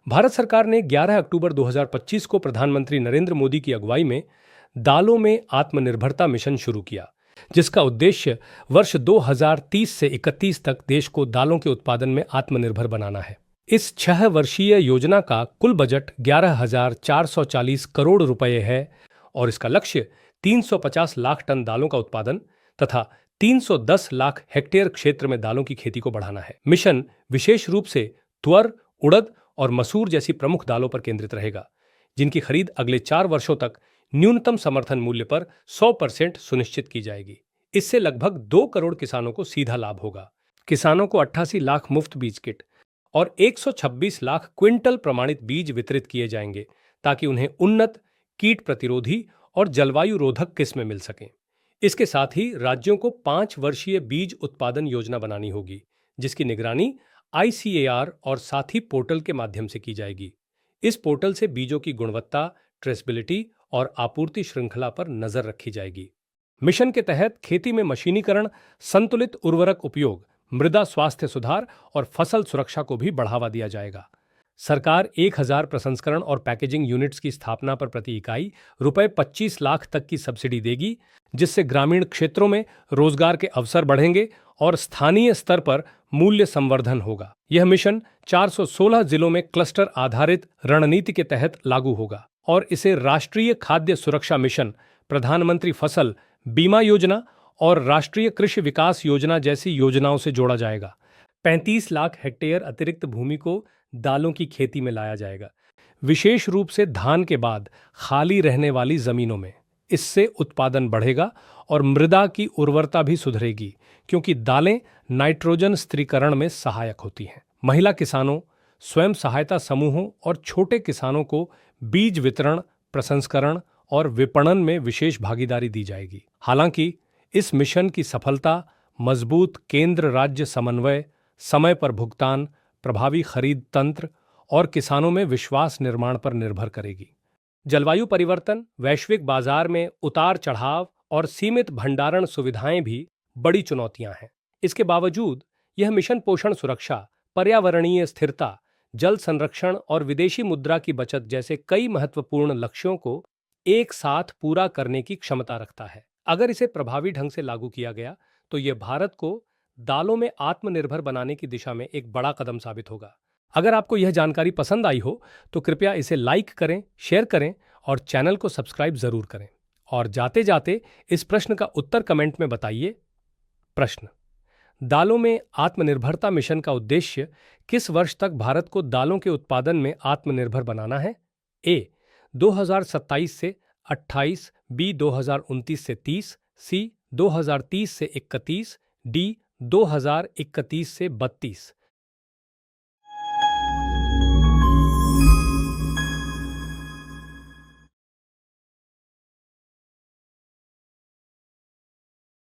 भारत सरकार ने 11 अक्टूबर 2025 को प्रधानमंत्री नरेंद्र मोदी की अगुवाई में दालों में आत्मनिर्भरता मिशन शुरू किया, जिसका उद्देश्य वर्ष 2030 से 31 तक देश को दालों के उत्पादन में आत्मनिर्भर बनाना है। इस 6 वर्षीय योजना का कुल बजट 11,440 करोड़ रुपए है और इसका लक्ष्य 350 लाख टन दालों का उत्पादन तथा 310 लाख हेक्टेयर क्षेत्र में दालों की खेती को बढ़ाना है। मिशन विशेष रूप से तुअर, उड़द और मसूर जैसी प्रमुख दालों पर केंद्रित रहेगा, जिनकी खरीद अगले 4 वर्षों तक न्यूनतम समर्थन मूल्य पर 100% सुनिश्चित की जाएगी। इससे लगभग 2 करोड़ किसानों को सीधा लाभ होगा। किसानों को 88 लाख मुफ्त बीज किट और 126 लाख क्विंटल प्रमाणित बीज वितरित किए जाएंगे, ताकि उन्हें उन्नत, कीट प्रतिरोधी और जलवायु रोधक किस्में मिल सकें। इसके साथ ही राज्यों को 5 वर्षीय बीज उत्पादन योजना बनानी होगी, जिसकी निगरानी ICAR और साथी पोर्टल के माध्यम से की जाएगी। इस पोर्टल से बीजों की गुणवत्ता, ट्रेसेबिलिटी और आपूर्ति श्रृंखला पर नजर रखी जाएगी। मिशन के तहत खेती में मशीनीकरण, संतुलित उर्वरक उपयोग, मृदा स्वास्थ्य सुधार और फसल सुरक्षा को भी बढ़ावा दिया जाएगा। सरकार 1000 प्रसंस्करण और पैकेजिंग यूनिट्स की स्थापना पर प्रति इकाई रुपए 25 लाख तक की सब्सिडी देगी, जिससे ग्रामीण क्षेत्रों में रोजगार के अवसर बढ़ेंगे और स्थानीय स्तर पर मूल्य संवर्धन होगा। यह मिशन 416 जिलों में क्लस्टर आधारित रणनीति के तहत लागू होगा और इसे राष्ट्रीय खाद्य सुरक्षा मिशन, प्रधानमंत्री फसल बीमा योजना और राष्ट्रीय कृषि विकास योजना जैसी योजनाओं से जोड़ा जाएगा। 35 लाख हेक्टेयर अतिरिक्त भूमि को दालों की खेती में लाया जाएगा, विशेष रूप से धान के बाद खाली रहने वाली जमीनों में। इससे उत्पादन बढ़ेगा और मृदा की उर्वरता भी सुधरेगी, क्योंकि दालें नाइट्रोजन स्थिरीकरण में सहायक होती हैं। महिला किसानों, स्वयं सहायता समूहों और छोटे किसानों को बीज वितरण, प्रसंस्करण और विपणन में विशेष भागीदारी दी जाएगी। हालांकि इस मिशन की सफलता मजबूत केंद्र राज्य समन्वय, समय पर भुगतान, प्रभावी खरीद तंत्र और किसानों में विश्वास निर्माण पर निर्भर करेगी। जलवायु परिवर्तन, वैश्विक बाजार में उतार चढ़ाव और सीमित भंडारण सुविधाएं भी बड़ी चुनौतियां हैं। इसके बावजूद यह मिशन पोषण सुरक्षा, पर्यावरणीय स्थिरता, जल संरक्षण और विदेशी मुद्रा की बचत जैसे कई महत्वपूर्ण लक्ष्यों को एक साथ पूरा करने की क्षमता रखता है। अगर इसे प्रभावी ढंग से लागू किया गया तो यह भारत को दालों में आत्मनिर्भर बनाने की दिशा में एक बड़ा कदम साबित होगा। अगर आपको यह जानकारी पसंद आई हो तो कृपया इसे लाइक करें, शेयर करें और चैनल को सब्सक्राइब जरूर करें। और जाते जाते इस प्रश्न का उत्तर कमेंट में बताइए। प्रश्न: दालों में आत्मनिर्भरता मिशन का उद्देश्य किस वर्ष तक भारत को दालों के उत्पादन में आत्मनिर्भर बनाना है? ए 2027 से 28, बी 2029 से 30, सी 2030 से 31, डी 2031 से 32।